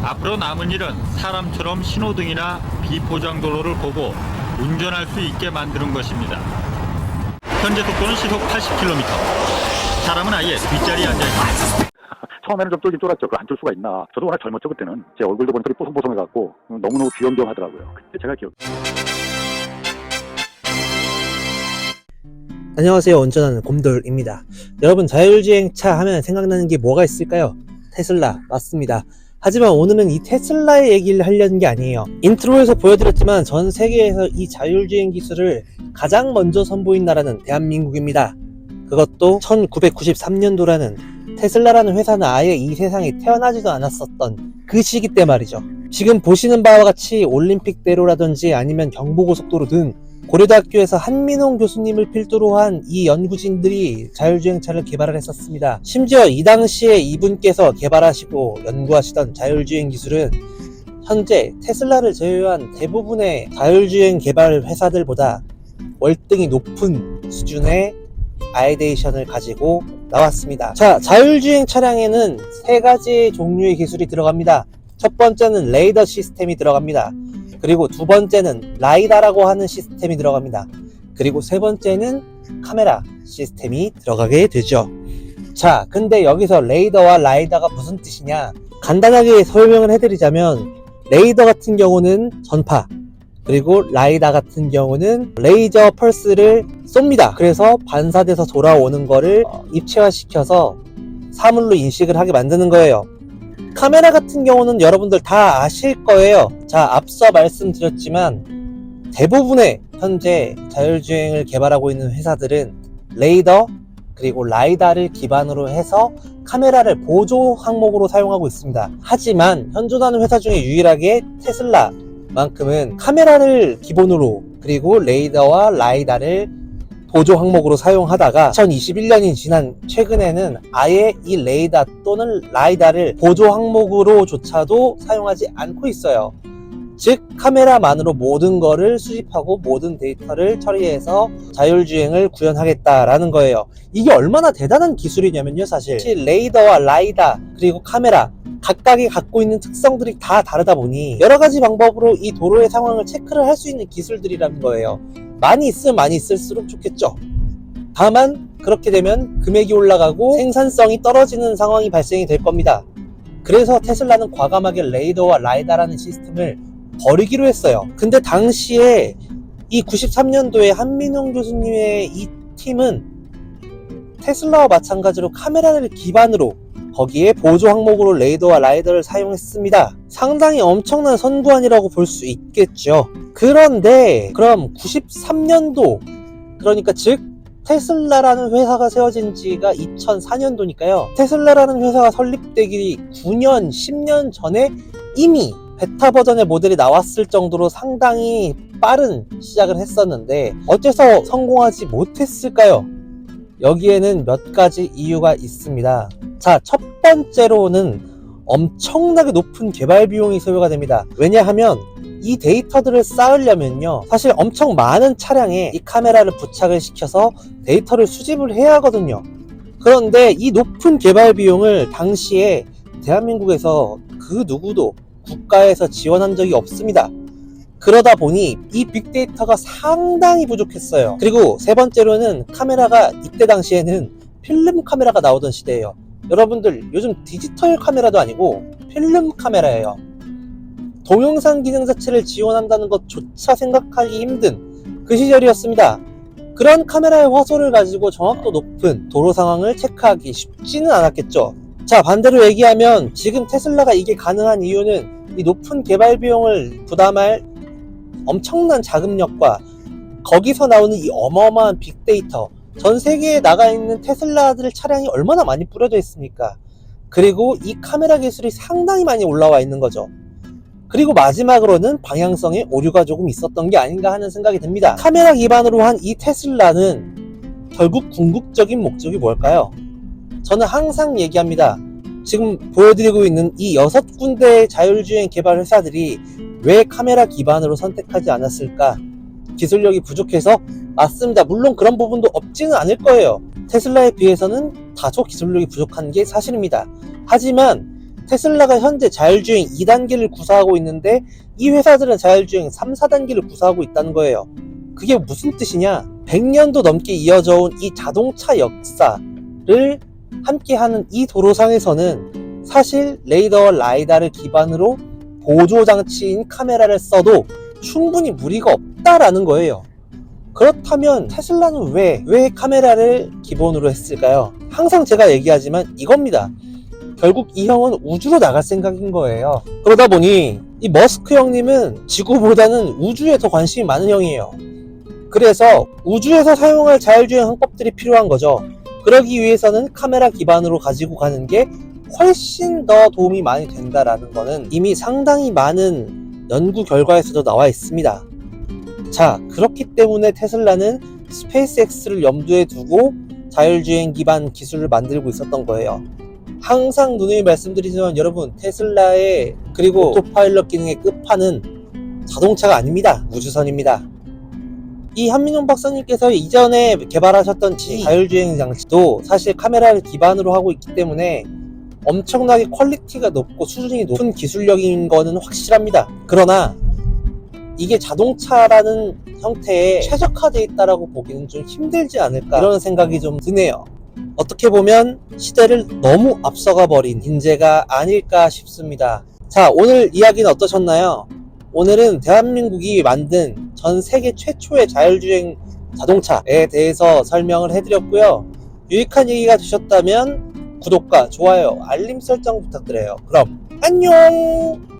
앞으로 남은 일은 사람처럼 신호등이나 비포장도로를 보고 운전할 수 있게 만드는 것입니다. 현재 속도는 시속 80km. 사람은 아예 뒷자리에 앉아 있습니다. 처음에는 좀 쫄긴 쫄았죠. 그 안 쫄 수가 있나. 저도 워낙 젊었죠 그때는. 제 얼굴도 보니까 뽀송뽀송해갖고 너무너무 귀염귀염하더라고요. 그때 제가 기억. 안녕하세요. 운전하는 곰돌입니다. 여러분, 자율주행차 하면 생각나는 게 뭐가 있을까요? 테슬라 맞습니다. 하지만 오늘은 이 테슬라의 얘기를 하려는 게 아니에요. 인트로에서 보여드렸지만 전 세계에서 이 자율주행 기술을 가장 먼저 선보인 나라는 대한민국입니다. 그것도 1993년도라는 테슬라라는 회사는 아예 이 세상에 태어나지도 않았었던 그 시기 때 말이죠. 지금 보시는 바와 같이 올림픽대로라든지 아니면 경부고속도로 등 고려대학교에서 한민홍 교수님을 필두로 한 이 연구진들이 자율주행차를 개발을 했었습니다. 심지어 이 당시에 이분께서 개발하시고 연구하시던 자율주행 기술은 현재 테슬라를 제외한 대부분의 자율주행 개발 회사들보다 월등히 높은 수준의 아이데이션을 가지고 나왔습니다. 자, 자율주행 차량에는 세 가지 종류의 기술이 들어갑니다. 첫 번째는 레이더 시스템이 들어갑니다. 그리고 두 번째는 라이다라고 하는 시스템이 들어갑니다. 그리고 세 번째는 카메라 시스템이 들어가게 되죠. 자, 근데 여기서 레이더와 라이다가 무슨 뜻이냐? 간단하게 설명을 해드리자면 레이더 같은 경우는 전파, 그리고 라이다 같은 경우는 레이저 펄스를 쏩니다. 그래서 반사돼서 돌아오는 거를 입체화시켜서 사물로 인식을 하게 만드는 거예요. 카메라 같은 경우는 여러분들 다 아실 거예요. 자, 앞서 말씀드렸지만 대부분의 현재 자율주행을 개발하고 있는 회사들은 레이더 그리고 라이다를 기반으로 해서 카메라를 보조 항목으로 사용하고 있습니다. 하지만 현존하는 회사 중에 유일하게 테슬라만큼은 카메라를 기본으로 그리고 레이더와 라이다를 보조 항목으로 사용하다가 2021년이 지난 최근에는 아예 이 레이더 또는 라이다를 보조 항목으로조차도 사용하지 않고 있어요. 즉 카메라만으로 모든 거를 수집하고 모든 데이터를 처리해서 자율주행을 구현하겠다라는 거예요. 이게 얼마나 대단한 기술이냐면요, 사실 레이더와 라이다 그리고 카메라 각각이 갖고 있는 특성들이 다 다르다 보니 여러 가지 방법으로 이 도로의 상황을 체크를 할 수 있는 기술들이라는 거예요. 많이 있으면 많이 있을수록 좋겠죠. 다만 그렇게 되면 금액이 올라가고 생산성이 떨어지는 상황이 발생이 될 겁니다. 그래서 테슬라는 과감하게 레이더와 라이다라는 시스템을 버리기로 했어요. 근데 당시에 이 93년도에 한민홍 교수님의 이 팀은 테슬라와 마찬가지로 카메라를 기반으로 거기에 보조 항목으로 레이더와 라이더를 사용했습니다. 상당히 엄청난 선구안이라고 볼 수 있겠죠. 그런데 그럼 93년도 그러니까 즉 테슬라라는 회사가 세워진 지가 2004년도니까요. 테슬라라는 회사가 설립되기 9년, 10년 전에 이미 베타 버전의 모델이 나왔을 정도로 상당히 빠른 시작을 했었는데 어째서 성공하지 못했을까요? 여기에는 몇 가지 이유가 있습니다. 자, 첫 번째로는 엄청나게 높은 개발 비용이 소요가 됩니다. 왜냐하면 이 데이터들을 쌓으려면요, 사실 엄청 많은 차량에 이 카메라를 부착을 시켜서 데이터를 수집을 해야 하거든요. 그런데 이 높은 개발 비용을 당시에 대한민국에서 그 누구도 국가에서 지원한 적이 없습니다. 그러다 보니 이 빅데이터가 상당히 부족했어요. 그리고 세 번째로는 카메라가 이때 당시에는 필름 카메라가 나오던 시대예요. 여러분들 요즘 디지털 카메라도 아니고 필름 카메라예요. 동영상 기능 자체를 지원한다는 것조차 생각하기 힘든 그 시절이었습니다. 그런 카메라의 화소를 가지고 정확도 높은 도로 상황을 체크하기 쉽지는 않았겠죠. 자, 반대로 얘기하면 지금 테슬라가 이게 가능한 이유는 이 높은 개발 비용을 부담할 엄청난 자금력과 거기서 나오는 이 어마어마한 빅데이터, 전 세계에 나가 있는 테슬라들 차량이 얼마나 많이 뿌려져 있습니까? 그리고 이 카메라 기술이 상당히 많이 올라와 있는 거죠. 그리고 마지막으로는 방향성에 오류가 조금 있었던 게 아닌가 하는 생각이 듭니다. 카메라 기반으로 한 이 테슬라는 결국 궁극적인 목적이 뭘까요? 저는 항상 얘기합니다. 지금 보여드리고 있는 이 6군데의 자율주행 개발 회사들이 왜 카메라 기반으로 선택하지 않았을까? 기술력이 부족해서? 맞습니다. 물론 그런 부분도 없지는 않을 거예요. 테슬라에 비해서는 다소 기술력이 부족한 게 사실입니다. 하지만 테슬라가 현재 자율주행 2단계를 구사하고 있는데 이 회사들은 자율주행 3, 4단계를 구사하고 있다는 거예요. 그게 무슨 뜻이냐? 100년도 넘게 이어져 온 이 자동차 역사를 함께하는 이 도로상에서는 사실 레이더와 라이다를 기반으로 보조장치인 카메라를 써도 충분히 무리가 없다라는 거예요. 그렇다면 테슬라는 왜 카메라를 기본으로 했을까요? 항상 제가 얘기하지만 이겁니다. 결국 이 형은 우주로 나갈 생각인 거예요. 그러다 보니 이 머스크 형님은 지구보다는 우주에 더 관심이 많은 형이에요. 그래서 우주에서 사용할 자율주행 항법들이 필요한 거죠. 그러기 위해서는 카메라 기반으로 가지고 가는 게 훨씬 더 도움이 많이 된다라는 거는 이미 상당히 많은 연구 결과에서도 나와 있습니다. 자, 그렇기 때문에 테슬라는 스페이스X를 염두에 두고 자율주행 기반 기술을 만들고 있었던 거예요. 항상 누누이 말씀드리지만 여러분, 테슬라의 그리고 오토파일럿 기능의 끝판은 자동차가 아닙니다. 우주선입니다. 이 한민용 박사님께서 이전에 개발하셨던 자율주행 장치도 사실 카메라를 기반으로 하고 있기 때문에 엄청나게 퀄리티가 높고 수준이 높은 기술력인 거는 확실합니다. 그러나 이게 자동차라는 형태에 최적화되어 있다라고 보기는 좀 힘들지 않을까 이런 생각이 좀 드네요. 어떻게 보면 시대를 너무 앞서가 버린 인재가 아닐까 싶습니다. 자, 오늘 이야기는 어떠셨나요? 오늘은 대한민국이 만든 전 세계 최초의 자율주행 자동차에 대해서 설명을 해드렸고요. 유익한 얘기가 되셨다면 구독과 좋아요, 알림 설정 부탁드려요. 그럼 안녕!